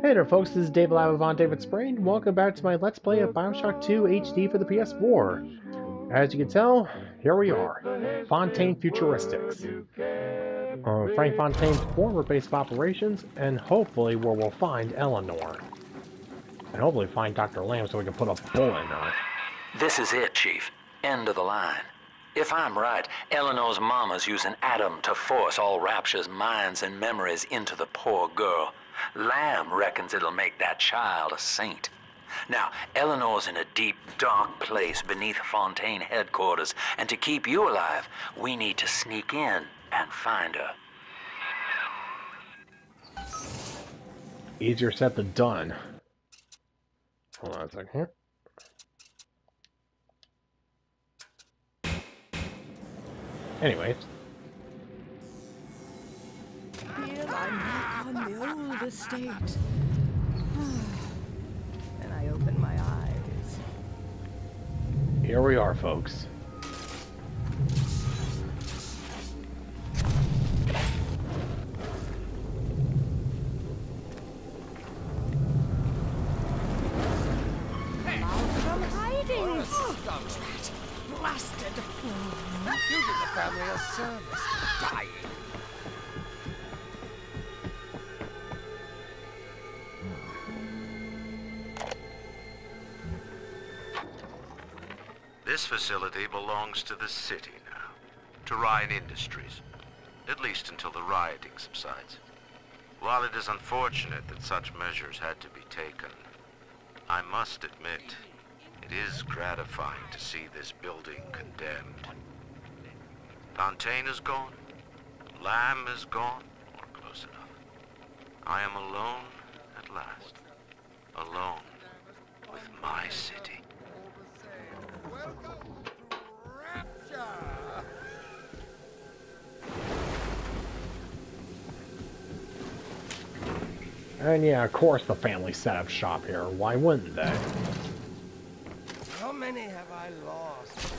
Hey there folks, this is Dave Live of OnDavidsBrain. Welcome back to my Let's Play of BioShock 2 HD for the PS4. As you can tell, here we are, Fontaine Futuristics. Frank Fontaine's former base of operations, and hopefully where we'll find Eleanor. And hopefully find Dr. Lamb so we can put a bullet in her. This is it, Chief. End of the line. If I'm right, Eleanor's mama's using Adam to force all Rapture's minds and memories into the poor girl. Lamb reckons it'll make that child a saint. Now, Eleanor's in a deep, dark place beneath Fontaine headquarters, and to keep you alive, we need to sneak in and find her. Easier said than done. Hold on a second here. Anyways. Here I'm back on the old estate. And I open my eyes. Here we are, folks. From hiding! Blasted! You did the family a service, dying. This facility belongs to the city now, to Ryan Industries, at least until the rioting subsides. While it is unfortunate that such measures had to be taken, I must admit, it is gratifying to see this building condemned. Fontaine is gone, Lamb is gone, or close enough. I am alone at last, alone with my city. Welcome to Rapture! And yeah, of course the family set up shop here. Why wouldn't they? How many have I lost?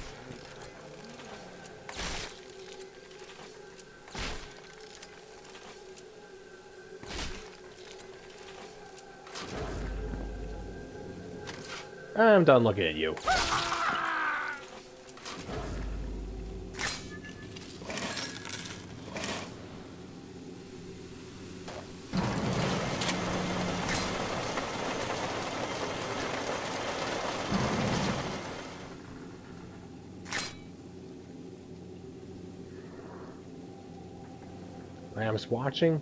I'm done looking at you. Lamb's watching.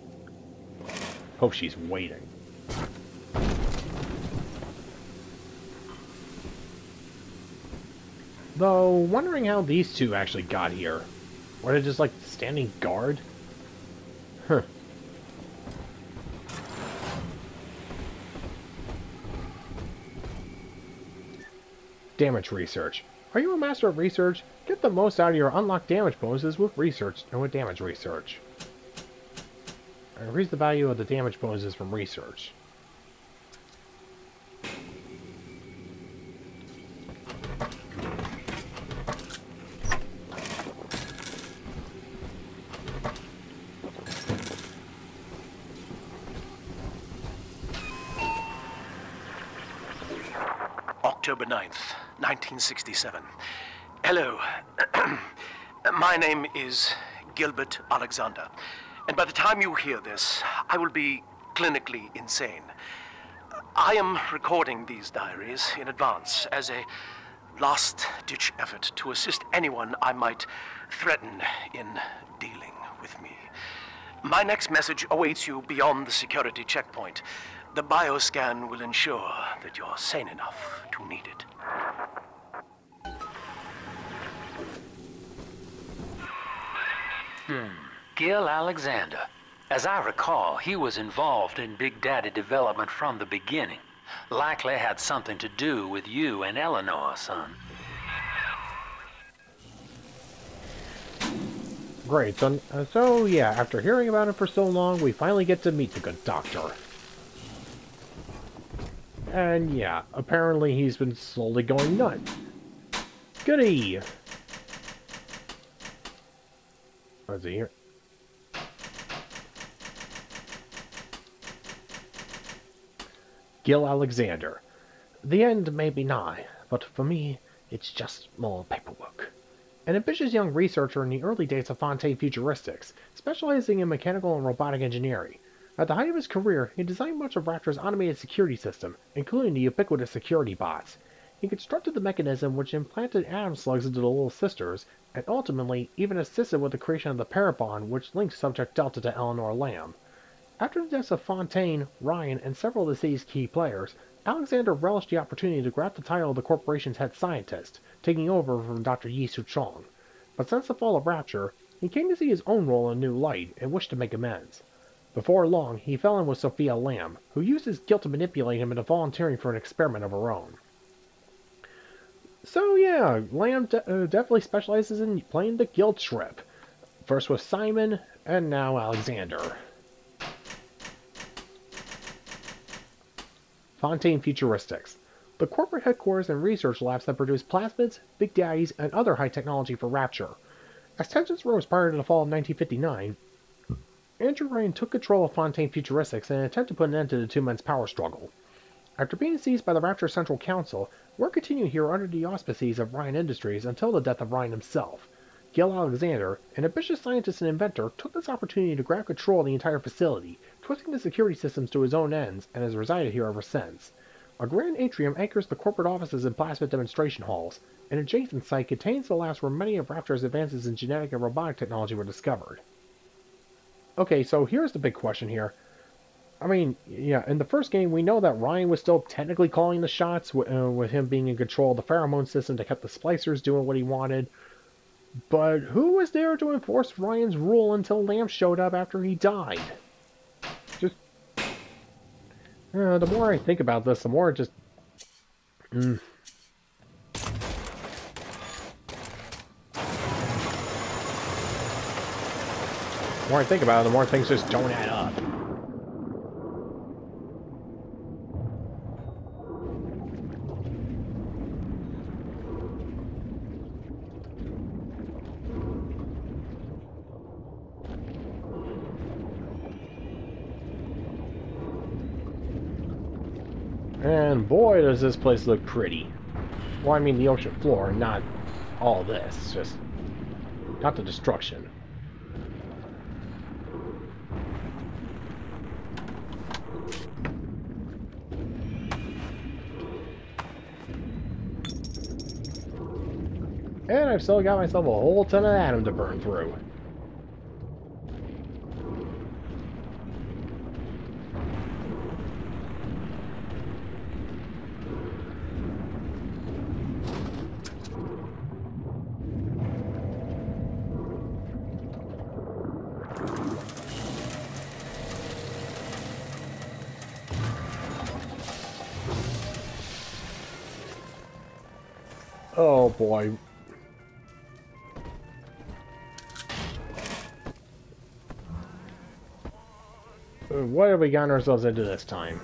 Hope she's waiting. Though, wondering how these two actually got here. Were they just like standing guard? Huh. Damage research. Are you a master of research? Get the most out of your unlocked damage bonuses with research and with damage research. Increase the value of the damage bonuses from research. October 9th, 1967. Hello. My name is Gilbert Alexander, and by the time you hear this, I will be clinically insane. I am recording these diaries in advance as a last-ditch effort to assist anyone I might threaten in dealing with me. My next message awaits you beyond the security checkpoint. The bioscan will ensure that you're sane enough to need it. Gil Alexander. As I recall, he was involved in Big Daddy development from the beginning. Likely had something to do with you and Eleanor, son. Great, so yeah, after hearing about him for so long, we finally get to meet the good doctor. And yeah, apparently he's been slowly going nuts. Goody! What's he here? Gil Alexander. The end may be nigh, but for me, it's just more paperwork. An ambitious young researcher in the early days of Fontaine Futuristics, specializing in mechanical and robotic engineering. At the height of his career, he designed much of Rapture's automated security system, including the ubiquitous security bots. He constructed the mechanism which implanted atom slugs into the Little Sisters, and ultimately even assisted with the creation of the parabond which linked Subject Delta to Eleanor Lamb. After the deaths of Fontaine, Ryan, and several of the city's key players, Alexander relished the opportunity to grab the title of the corporation's head scientist, taking over from Dr. Yi Su-chong. But since the fall of Rapture, he came to see his own role in a new light and wished to make amends. Before long, he fell in with Sophia Lamb, who used his guilt to manipulate him into volunteering for an experiment of her own. So yeah, Lamb definitely specializes in playing the guilt trip. First with Simon, and now Alexander. Fontaine Futuristics, the corporate headquarters and research labs that produce plasmids, big daddies, and other high technology for Rapture. As tensions rose prior to the fall of 1959, Andrew Ryan took control of Fontaine Futuristics in an attempt to put an end to the two men's power struggle. After being seized by the Rapture Central Council, work continued here under the auspices of Ryan Industries until the death of Ryan himself. Gil Alexander, an ambitious scientist and inventor, took this opportunity to grab control of the entire facility, twisting the security systems to his own ends, and has resided here ever since. A grand atrium anchors the corporate offices and plasmid demonstration halls. An adjacent site contains the labs where many of Rapture's advances in genetic and robotic technology were discovered. Okay, so here's the big question here. I mean, yeah, in the first game, we know that Ryan was still technically calling the shots, with him being in control of the pheromone system that kept the splicers doing what he wanted. But who was there to enforce Ryan's rule until Lamb showed up after he died? Just... the more I think about this, the more it just... The more I think about it, the more things just don't add up. And boy, does this place look pretty. Well, I mean the ocean floor, not all this, just not the destruction. And I've still got myself a whole ton of atom to burn through. Oh boy. What have we gotten ourselves into this time?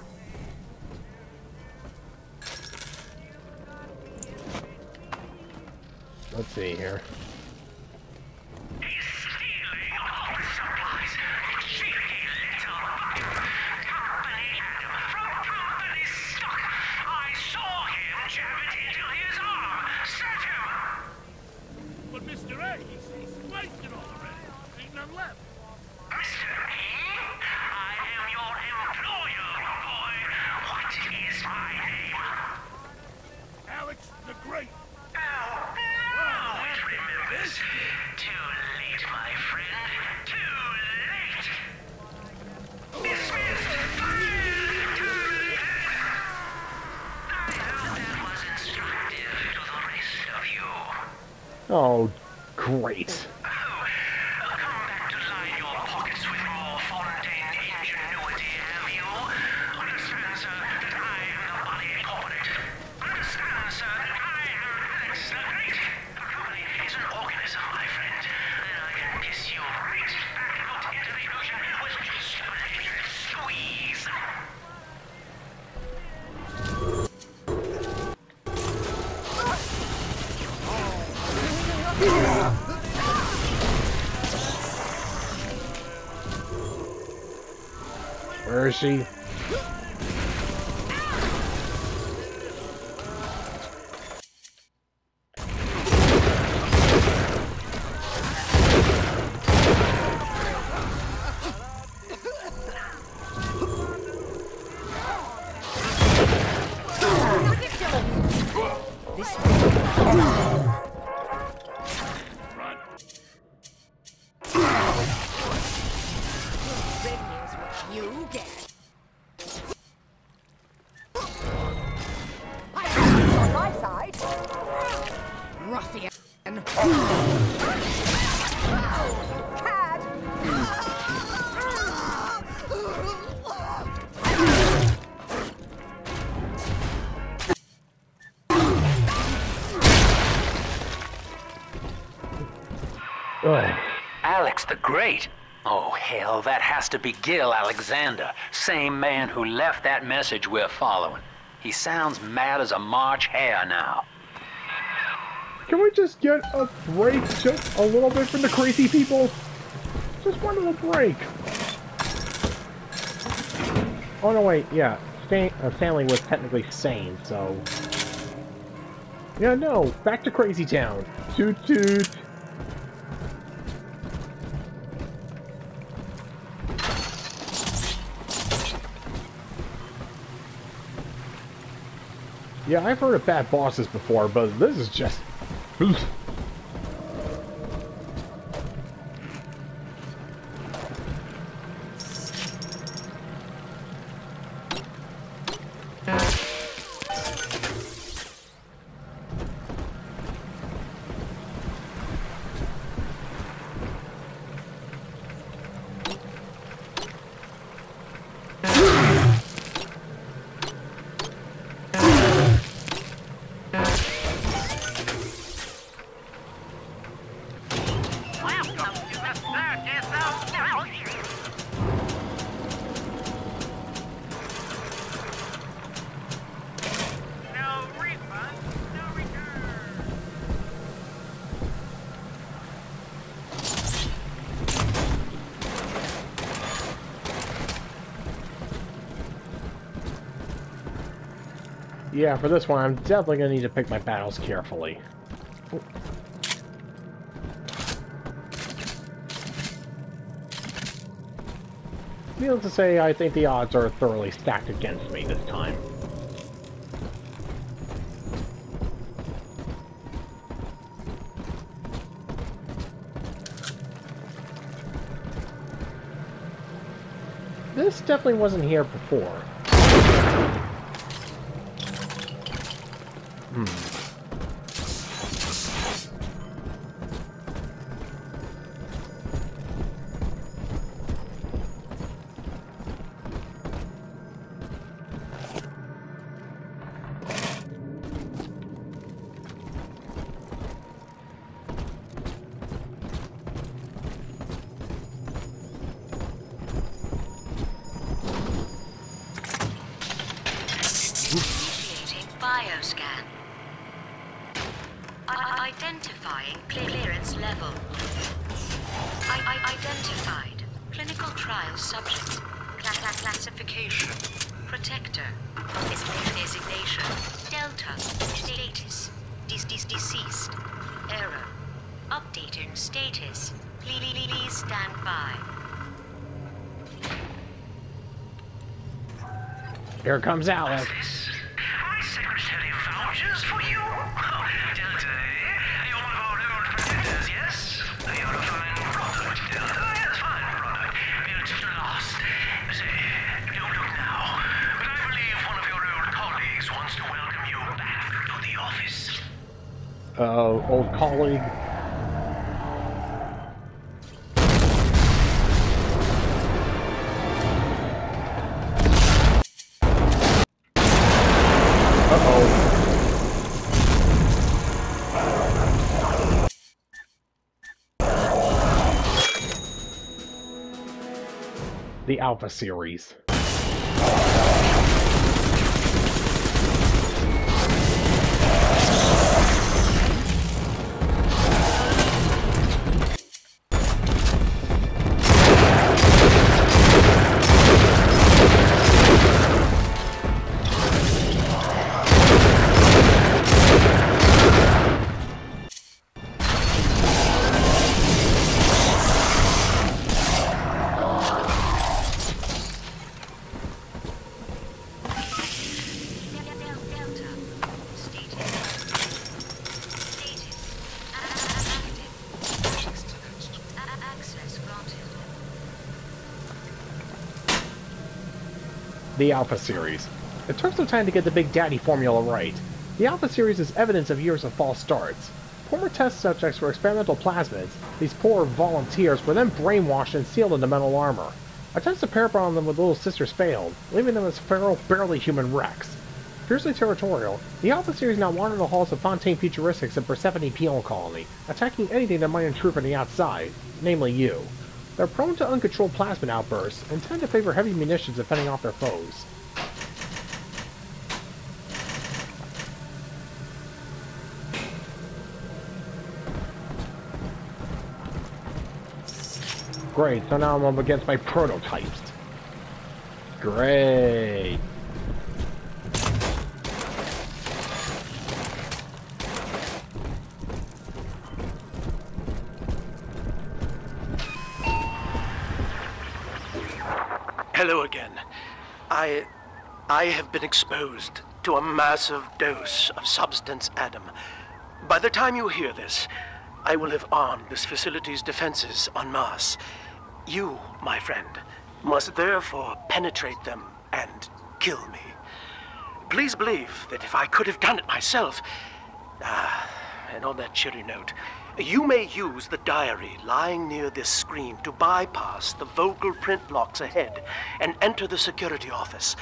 Let's see here. Alex the Great. Too late, my friend. Too late. Dismissed. I hope that was instructive to the rest of you. Oh, great. Come back to line your pockets with more Fontaine ingenuity, have you? Understand, sir, that I am the body corporate. Understand, sir, that I am Alex the Great. The company is an organism, my friend. Then I can kiss you right back out into the ocean with just a little squeeze. Where is she? Here's what you get. I'm on my side. Ruffian. Cad. Ugh. Alex the Great? Oh, hell, that has to be Gil Alexander, same man who left that message we're following. He sounds mad as a March hare now. Can we just get a break just a little bit from the crazy people? Just one little break. Oh no, wait, yeah. Stanley was technically sane, so... Yeah, no, back to Crazy Town. Toot toot. Yeah, I've heard of bad bosses before, but this is just... Yeah, for this one, I'm definitely going to need to pick my battles carefully. Needless to say, I think the odds are thoroughly stacked against me this time. This definitely wasn't here before. Bioscan. Identifying clearance level. Identified. Clinical trial subject. Classification. Protector. Designation. Delta. Status. Deceased. Error. Updating status. Please stand by. Here comes Alex. My secretary vouches for you. Delta, eh? You're one of our old protectors, yes? You're a fine product, Delta. Yes, fine product. Built to last. Say, don't look now, but I believe one of your old colleagues wants to welcome you back to the office. Old colleague. The Alpha series. The Alpha Series. It took some time to get the Big Daddy formula right. The Alpha Series is evidence of years of false starts. Former test subjects were experimental plasmids. These poor volunteers were then brainwashed and sealed into metal armor. Attempts to pair bond them with little sisters failed, leaving them as feral, barely human wrecks. Fiercely territorial, the Alpha Series now wander the halls of Fontaine Futuristics and Persephone Penal Colony, attacking anything that might intrude from the outside, namely you. They're prone to uncontrolled plasmid outbursts, and tend to favor heavy munitions at fending off their foes. Great, so now I'm up against my prototypes. Great. Hello again. I have been exposed to a massive dose of substance Adam. By the time you hear this, I will have armed this facility's defenses en masse. You, my friend, must therefore penetrate them and kill me. Please believe that if I could have done it myself... and on that cheery note, you may use the diary lying near this screen to bypass the vocal print locks ahead and enter the security office.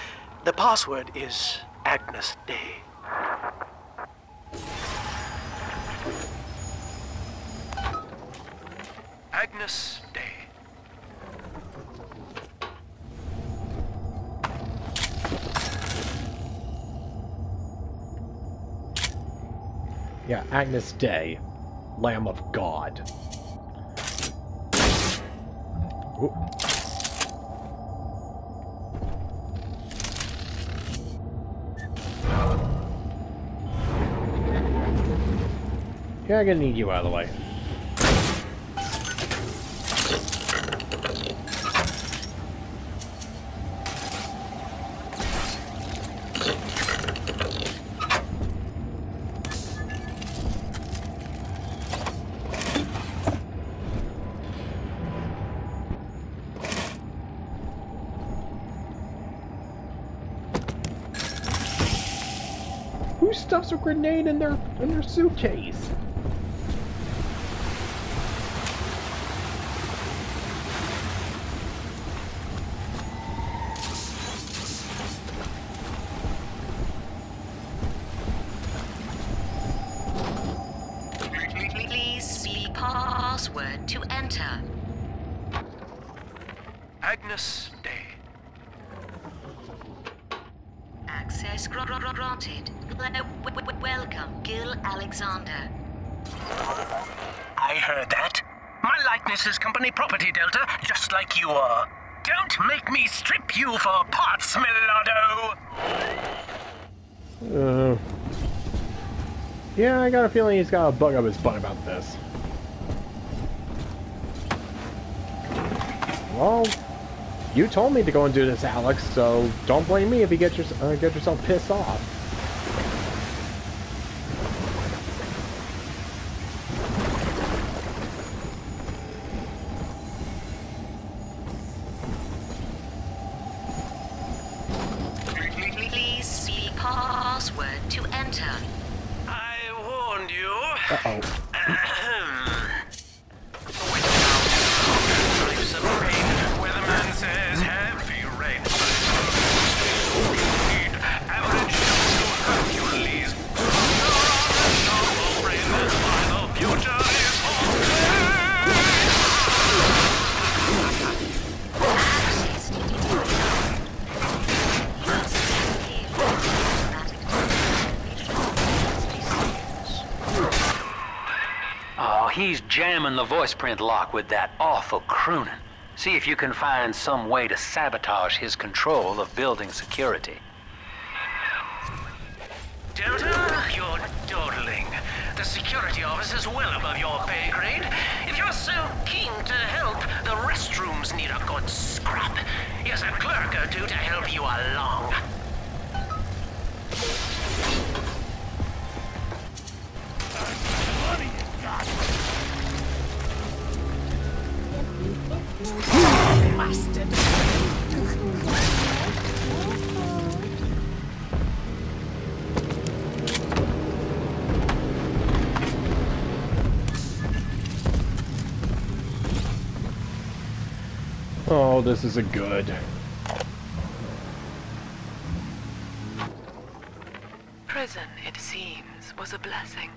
The password is Agnes Day. Agnes Day. Yeah, Agnes Day. Lamb of God. Ooh. Yeah, I'm gonna need you out of the way. Who stuffs a grenade in their suitcase? Please see password to enter. Agnes Day. Access granted. Welcome, Gil Alexander. I heard that. My likeness is company property, Delta, just like you are. Don't make me strip you for parts, Millardo! Yeah, I got a feeling he's got a bug up his butt about this. Well, you told me to go and do this, Alex, so don't blame me if you get yourself pissed off. Please see password to enter. I warned you. Uh-oh. Life's a rain, where the man says heavy rain. Average to Hercules. The future is Oh, he's jamming the voice print lock with that awful crooning. See if you can find some way to sabotage his control of building security. Delta, you're dawdling. The security office is well above your pay grade. If you're so keen to help, the restrooms need a good scrub. Here's a clerk or two to help you along. Bastard! Oh, this isn't good. Prison, it seems, was a blessing.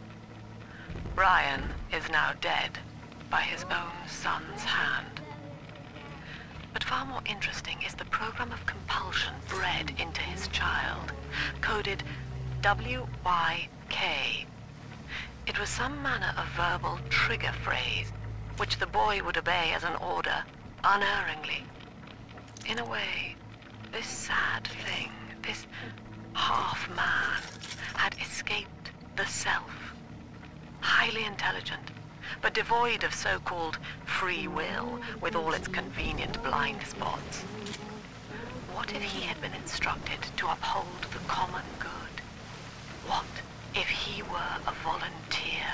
Ryan is now dead by his own son's hand. But far more interesting is the program of compulsion bred into his child, coded WYK. It was some manner of verbal trigger phrase, which the boy would obey as an order, unerringly. In a way, this sad thing, this half-man, had escaped the self. Highly intelligent, but devoid of so-called free will, with all its convenient blind spots. What if he had been instructed to uphold the common good? What if he were a volunteer?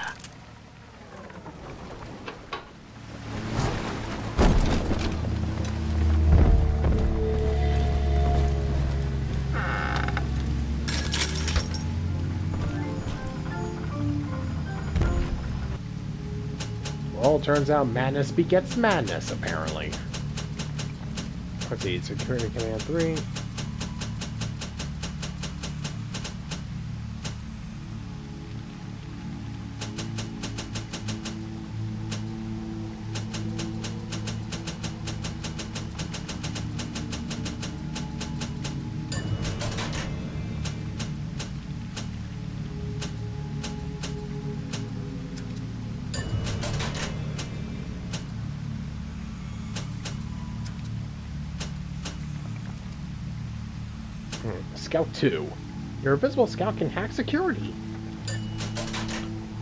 Well, it turns out madness begets madness, apparently. Let's see, Security Command 3. Scout 2. Your invisible scout can hack security.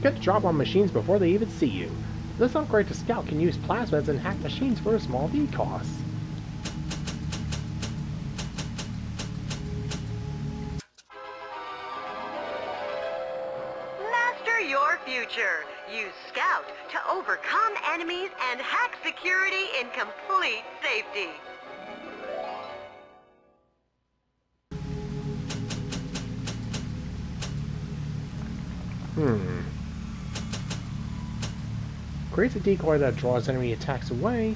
Get the drop on machines before they even see you. This upgrade to scout can use plasmids and hack machines for a small fee cost. Master your future. Use scout to overcome enemies and hack security in complete safety. Creates a decoy that draws enemy attacks away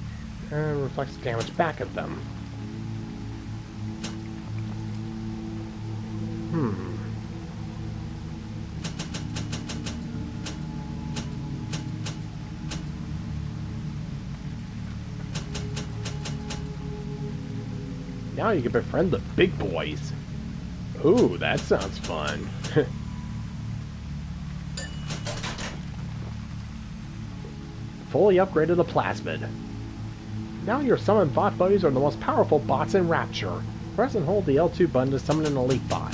and reflects damage back at them. Now you can befriend the big boys. Ooh, that sounds fun. Fully upgraded the plasmid. Now your summoned bot buddies are the most powerful bots in Rapture. Press and hold the L2 button to summon an elite bot.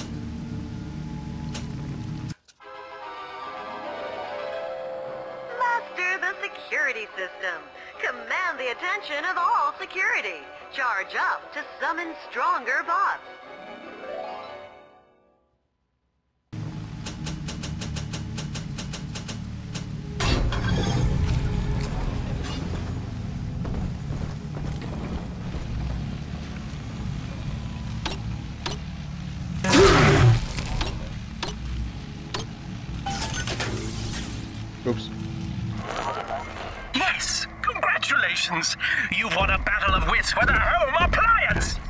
Master the security system. Command the attention of all security. Charge up to summon stronger bots. Oops. Yes, congratulations! You've won a battle of wits with a home appliance!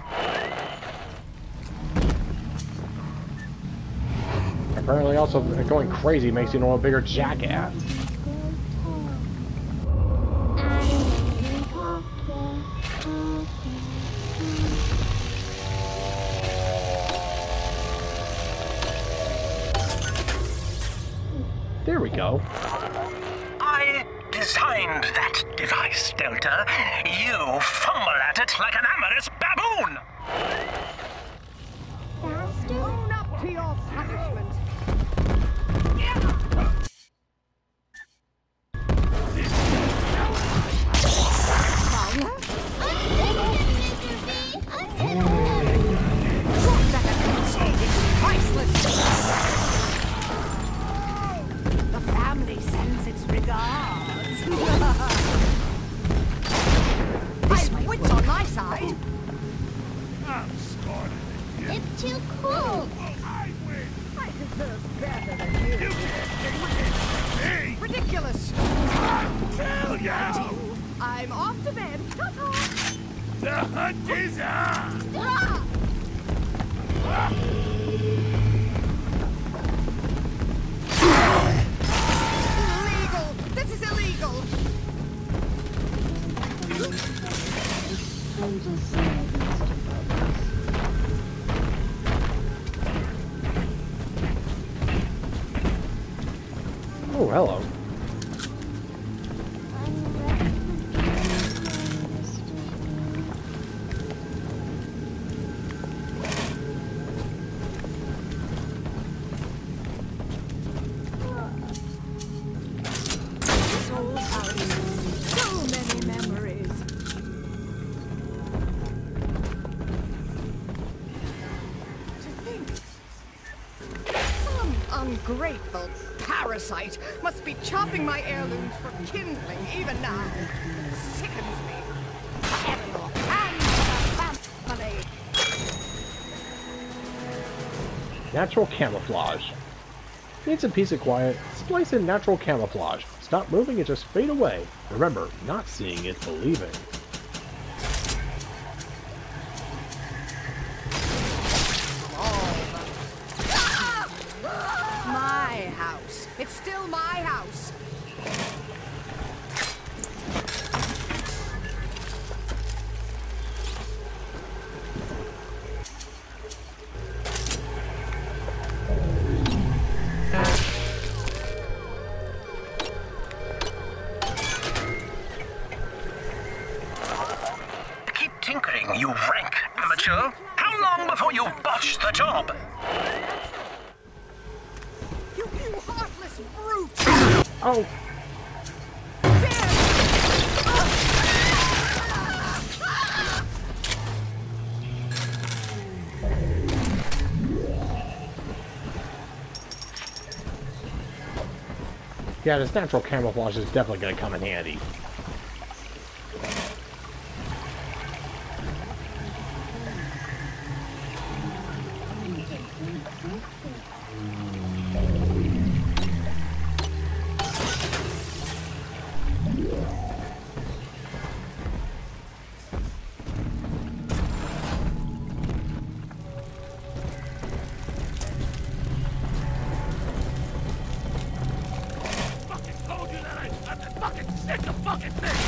Apparently also going crazy makes you a bigger jackass. There we go. I designed that device, Delta. You fumble at it like an amorous baboon! Own up to your punishment. The family sends its regards. I've wits on my side. I'm smarter than you. It's too cool. I win. I deserve better than you. You can't win. Hey, Ridiculous. tell ya. I'm off to bed. Ta-ta. The hunt is on! Illegal! This is illegal! Oh, hello. This old house. So many memories. To think, some ungrateful parasite must be chopping my heirlooms for kindling even now. It sickens me. Terrible. And the family. Natural camouflage. Needs a piece of quiet. Splice in natural camouflage. Stop moving and just fade away. Remember, not seeing is believing. My house. It's still my house. Keep tinkering, you rank amateur. How long before you botch the job? You heartless brute! Oh, yeah, this natural camouflage is definitely going to come in handy. Told you that I'm fucking sick of fucking things!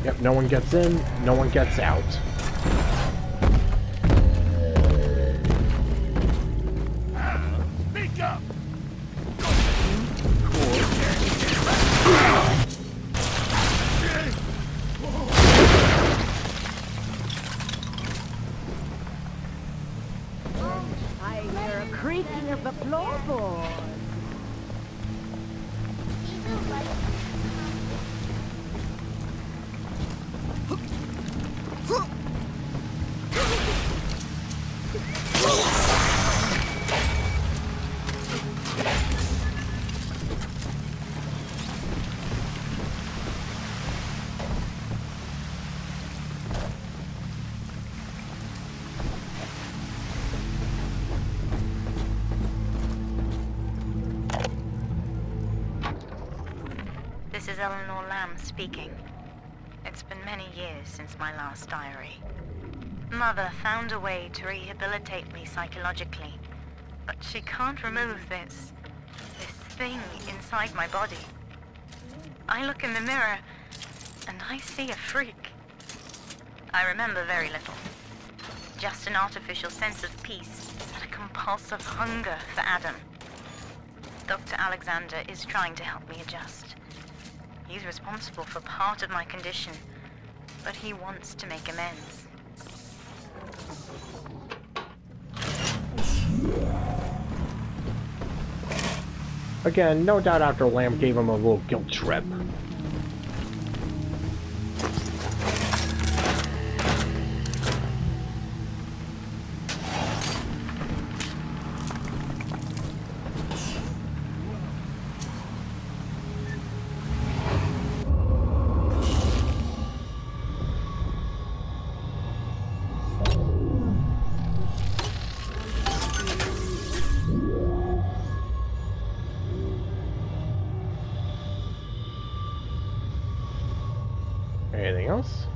Yep, no one gets in, no one gets out. Speak up! I hear a creaking of the floorboard. This is Eleanor Lamb speaking. It's been many years since my last diary. Mother found a way to rehabilitate me psychologically, but she can't remove this thing inside my body. I look in the mirror, and I see a freak. I remember very little. Just an artificial sense of peace and a compulsive hunger for Adam. Dr. Alexander is trying to help me adjust. He's responsible for part of my condition, but he wants to make amends. Again, no doubt after Lamb gave him a little guilt trip. Anything else?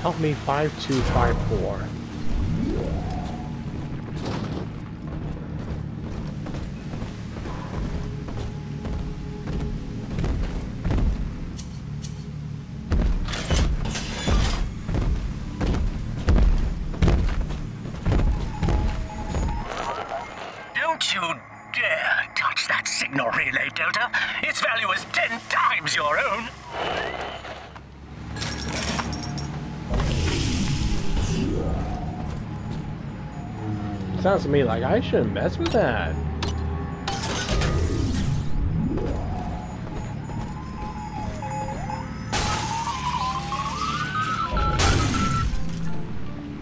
Help me 5254. Don't you dare touch that signal relay, Delta. Its value is 10 times your own. Sounds to me like I shouldn't mess with that.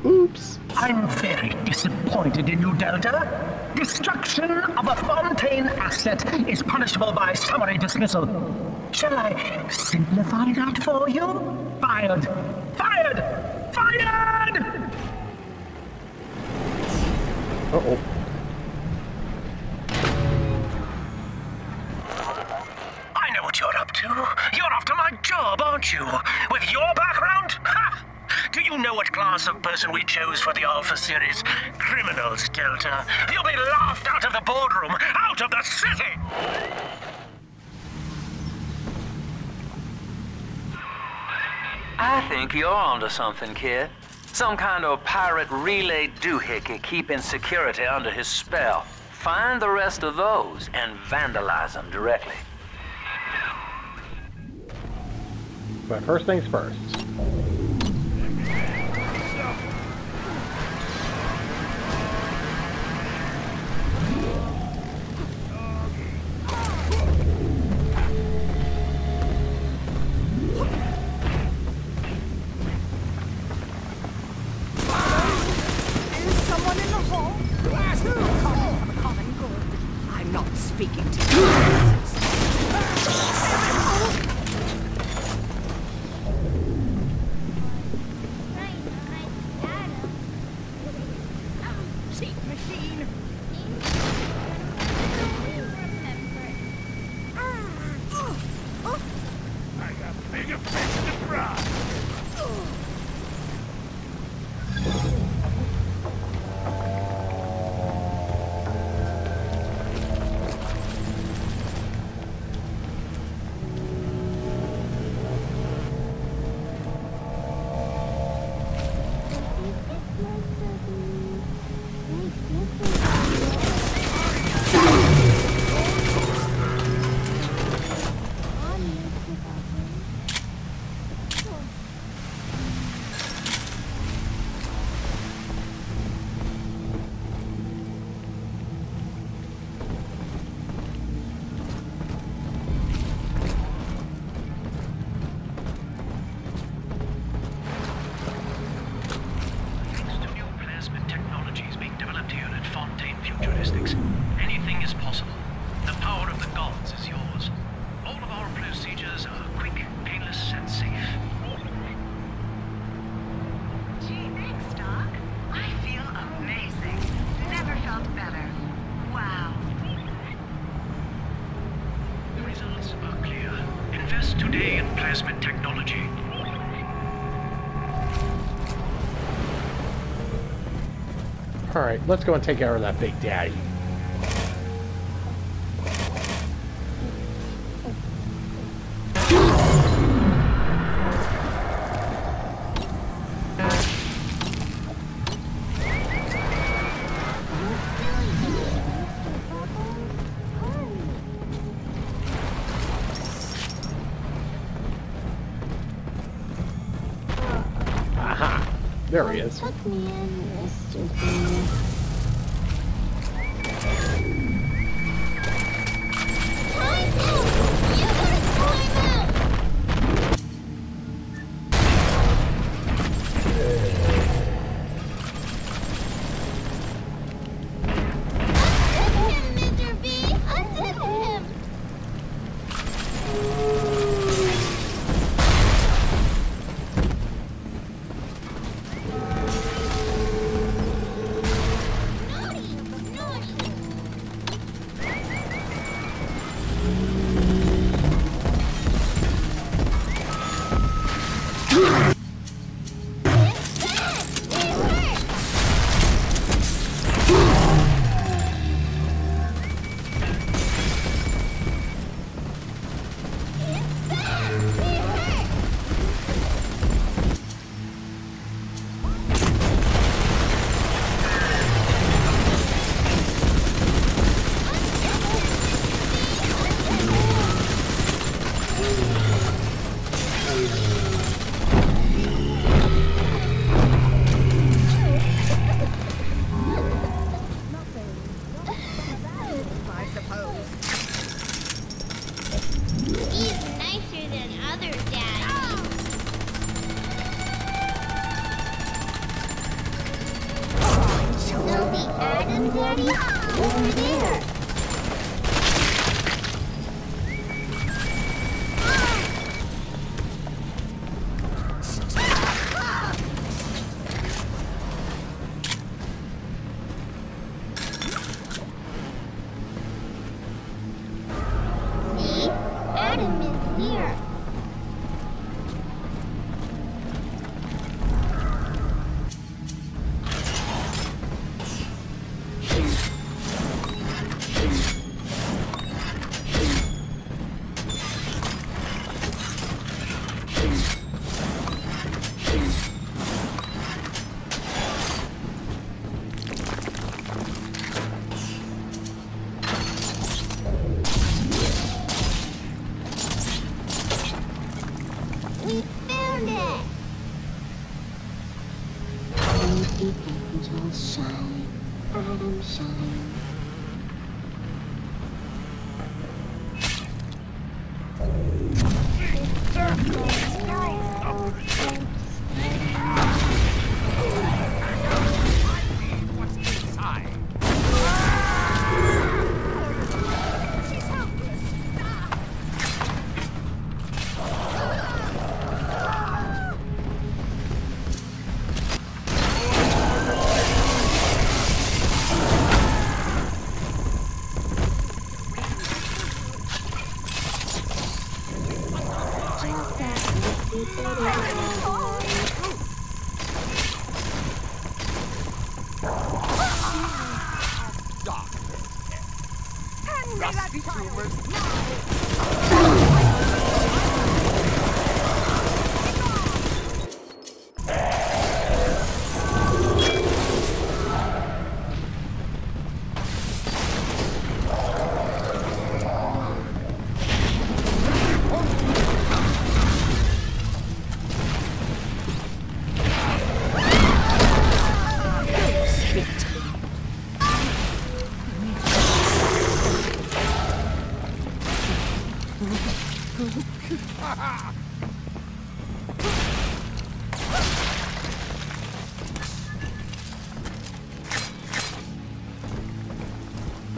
Oops. I'm very disappointed in you, Delta. Destruction of a Fontaine asset is punishable by summary dismissal. Shall I simplify that for you? Fired! Fired! Fired! Uh-oh. I know what you're up to. You're after my job, aren't you? With your background? Ha! Do you know what class of person we chose for the Alpha series? Criminals, Delta. You'll be laughed out of the boardroom, out of the city! I think you're onto something, kid. Some kind of pirate relay doohickey keeping security under his spell. Find the rest of those and vandalize them directly. But first things first. Speaking to you. Cheap machine. I got bigger fish to fry. Fontaine Futuristics. Anything is possible. The power of the gods is yours. All of our procedures are quick, painless, and safe. Gee, thanks, Doc. I feel amazing. Never felt better. Wow. The results are clear. Invest today in plasmid technology. Alright, let's go and take care of that big daddy. There he is. Tuck me in, Mr. B. Time out! You gotta time out! Untip him, Mr. B! Untip him!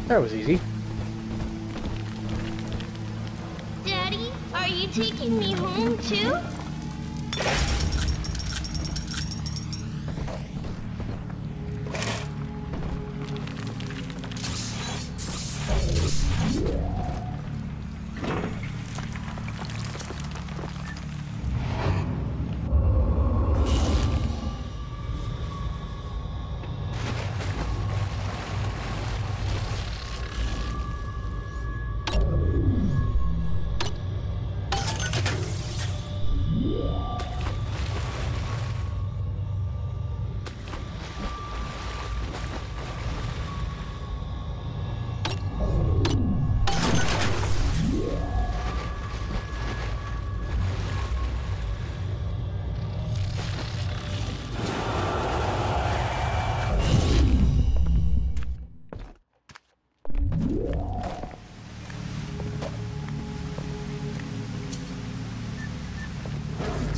That was easy. Daddy, are you taking me home too?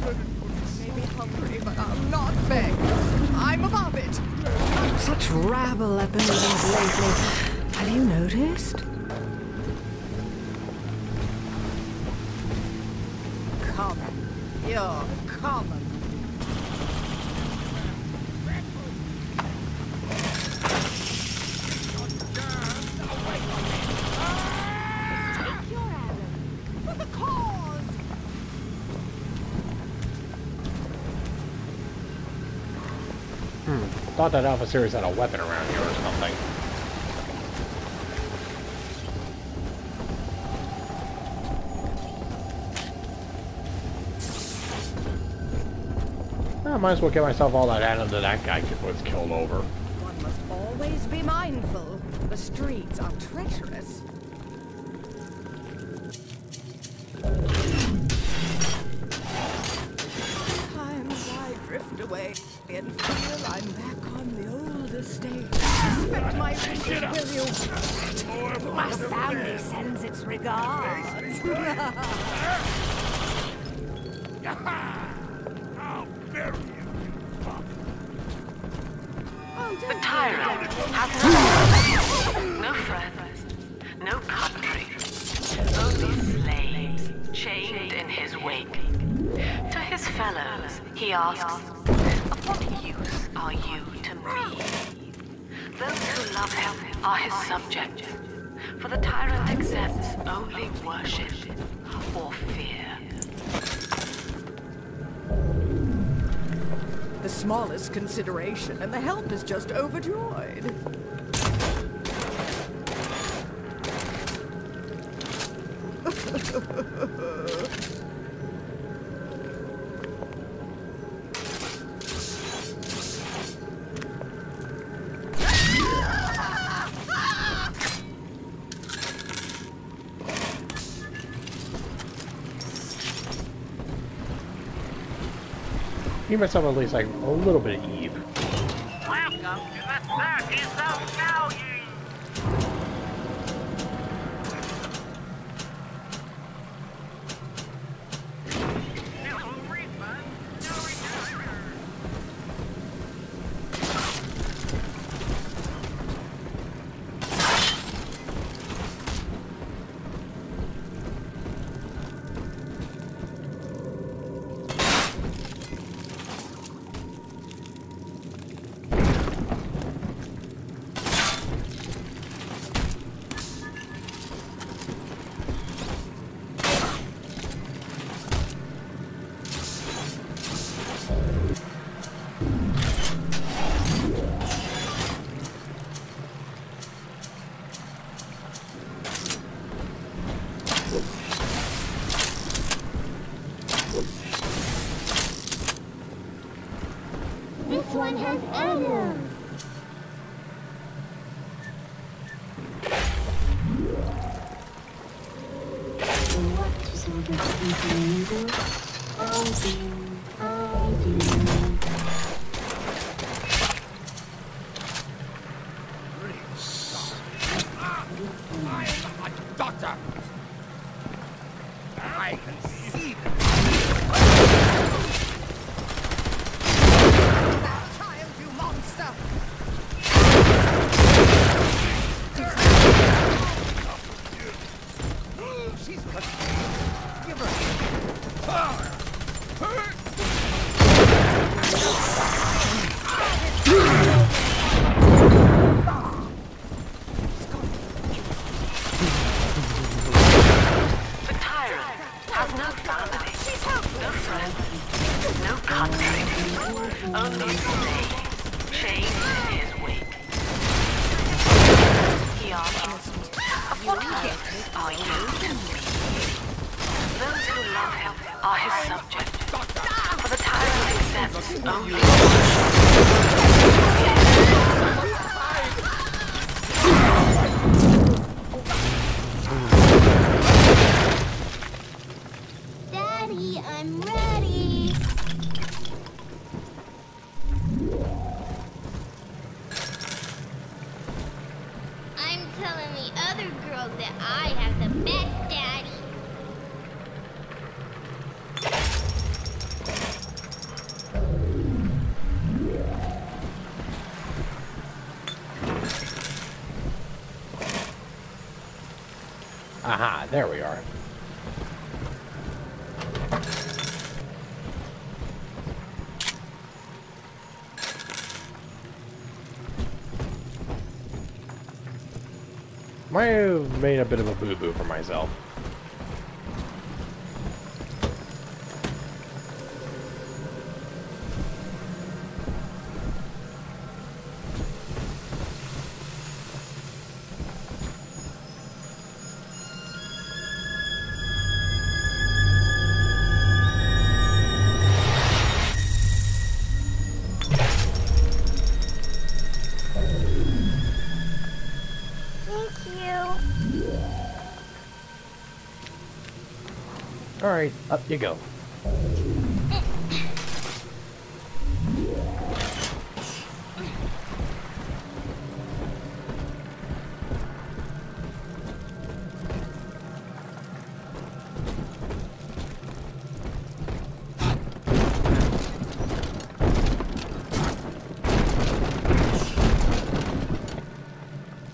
Maybe hungry, but I'll not beg. I'm above it. Such rabble at the meetings lately. Have you noticed? Common. You're common. Take your Adam. For the cause. Thought that Alpha Series had a weapon around here or something. I might as well get myself all that Adam that guy was killed over. One must always be mindful. The streets are treacherous. Times I drift away and feel I'm back on the old estate. Respect my wishes, will you? My family sends its regards. The tyrant has no friends, no country, only slaves chained in his wake. To his fellows, he asks, of what use are you to me? Those who love him are his subjects, for the tyrant accepts only worship or fear. The smallest consideration, and the help is just overjoyed. Give myself at least like a little bit of Eve. Welcome to the circus of value. This one has Adam. What does all this mean? I do. I am a doctor. I can see them. Child, you monster! She's got give her. The tyrant has no family, no friends, no country, only slaves chained in his wake. He asks, of what use are you to me? Those who love him are his subjects, for the tyrant accepts only Daddy, I'm ready. I'm telling the other girls that I have the best daddy. Aha, there we are. Might have made a bit of a boo-boo for myself. Alright, up you go.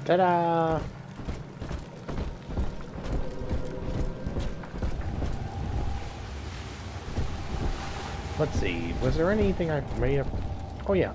Ta-da! Let's see, was there anything I may have... Oh yeah.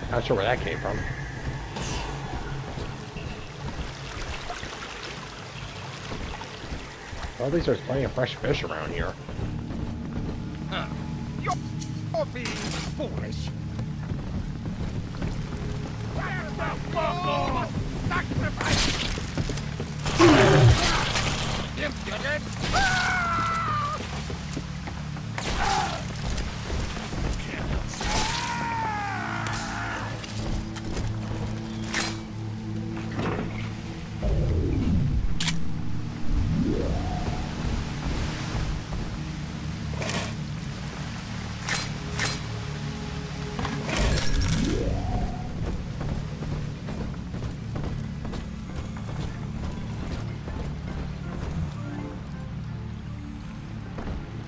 Not sure where that came from. Well, at least there's plenty of fresh fish around here. You're being foolish. Sacrifice! Impudent!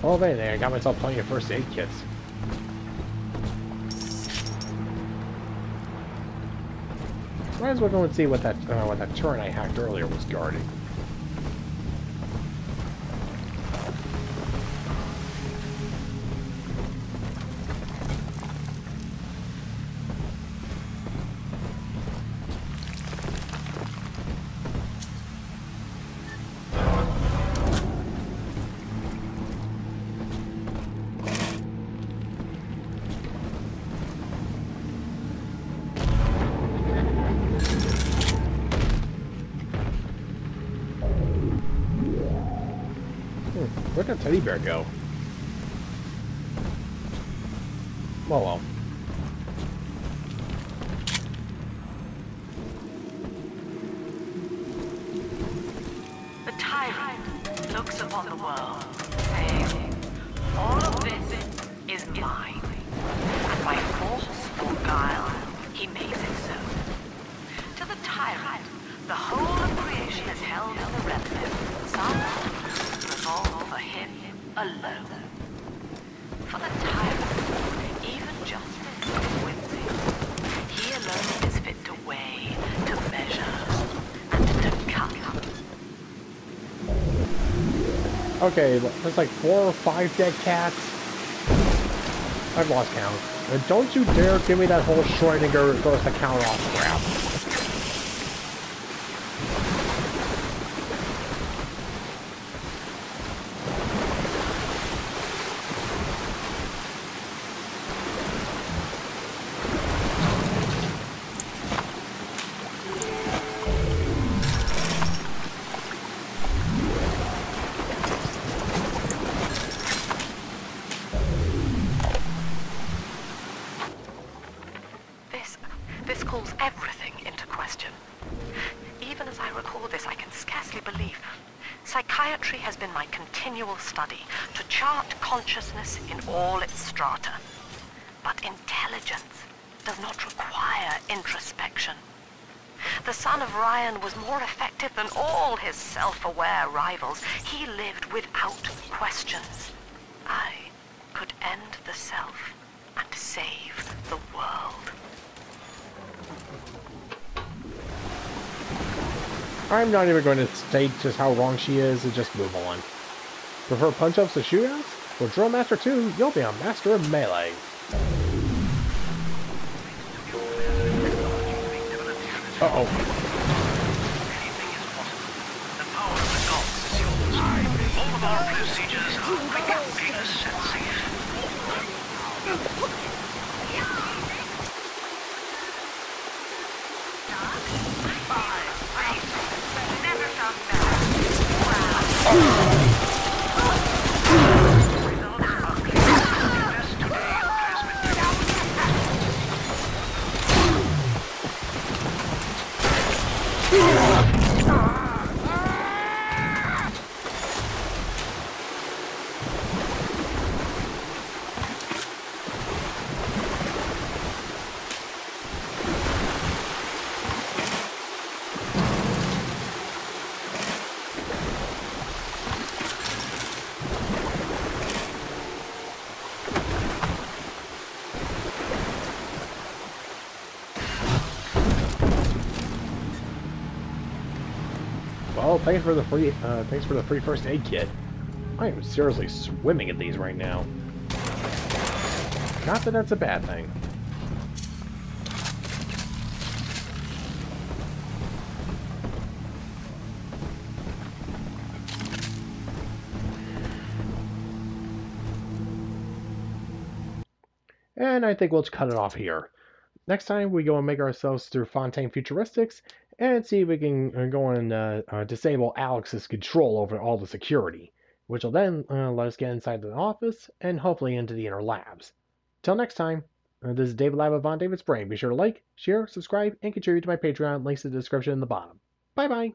Oh, there, I got myself plenty of first aid kits. Might as well go and see what that turret I hacked earlier was guarding. Where'd that teddy bear go? Well. The tyrant looks upon the world, saying, all of this is mine, and by force or guile, he makes it so. To the tyrant, the whole of creation is held in the relative, some resolved for him alone. For the tyrant, even justice is whimsy. He alone is fit to weigh, to measure, and to cut. Okay, there's like 4 or 5 dead cats. I've lost count. And don't you dare give me that whole Schrödinger goes to count off crap. my continual study to chart consciousness in all its strata. But intelligence does not require introspection. The son of Ryan was more effective than all his self-aware rivals. He lived without questions. I could end the self and save the world. I'm not even going to state just how wrong she is and just move on. Prefer punch-ups to shootouts? With Drill Master 2, you'll be a master of melee. Uh-oh. Anything is possible. The power of the gods is yours. All of our procedures are quick, painless, and safe. Never felt better. Well, thanks for the free first aid kit. I am seriously swimming in these right now. Not that that's a bad thing. And I think we'll just cut it off here. Next time we go and make ourselves through Fontaine Futuristics and see if we can go and disable Alex's control over all the security, which will then let us get inside the office and hopefully into the inner labs. Till next time, this is David Lab of OnDavidsBrain. Be sure to like, share, subscribe, and contribute to my Patreon. Links in the description in the bottom. Bye-bye!